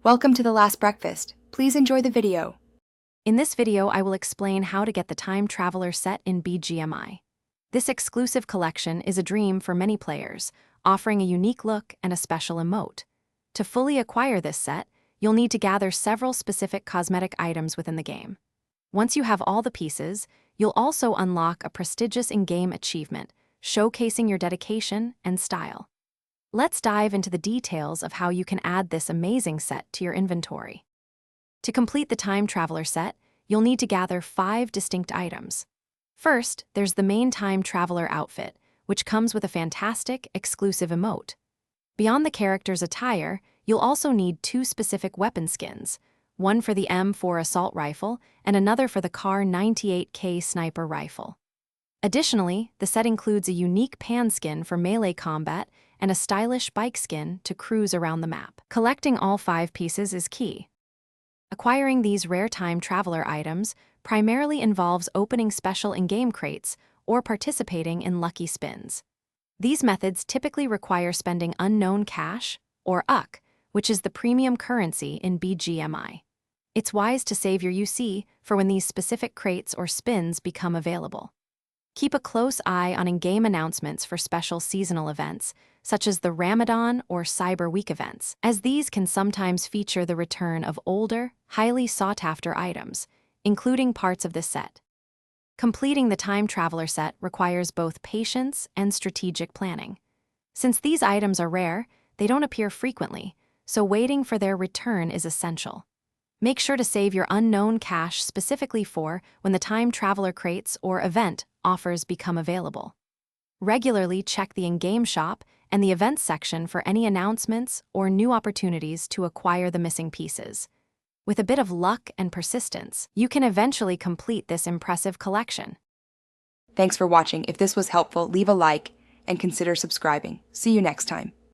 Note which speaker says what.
Speaker 1: Welcome to The Last Breakfast. Please enjoy the video.
Speaker 2: In this video, I will explain how to get the Time Traveler set in BGMI. This exclusive collection is a dream for many players, offering a unique look and a special emote. To fully acquire this set, you'll need to gather several specific cosmetic items within the game. Once you have all the pieces, you'll also unlock a prestigious in-game achievement, showcasing your dedication and style. Let's dive into the details of how you can add this amazing set to your inventory. To complete the Time Traveler set, you'll need to gather 5 distinct items. First, there's the main Time Traveler outfit, which comes with a fantastic, exclusive emote. Beyond the character's attire, you'll also need 2 specific weapon skins, one for the M4 assault rifle and another for the Kar 98K sniper rifle. Additionally, the set includes a unique pan skin for melee combat and a stylish bike skin to cruise around the map. Collecting all 5 pieces is key. Acquiring these rare Time Traveler items primarily involves opening special in-game crates or participating in lucky spins. These methods typically require spending unknown cash, or UC, which is the premium currency in BGMI. It's wise to save your UC for when these specific crates or spins become available. Keep a close eye on in-game announcements for special seasonal events, such as the Ramadan or Cyber Week events, as these can sometimes feature the return of older, highly sought-after items, including parts of this set. Completing the Time Traveler set requires both patience and strategic planning. Since these items are rare, they don't appear frequently, so waiting for their return is essential. Make sure to save your unknown cash specifically for when the Time Traveler crates or event offers become available. Regularly check the in-game shop and the events section for any announcements or new opportunities to acquire the missing pieces. With a bit of luck and persistence, you can eventually complete this impressive collection.
Speaker 1: Thanks for watching. If this was helpful, leave a like and consider subscribing. See you next time.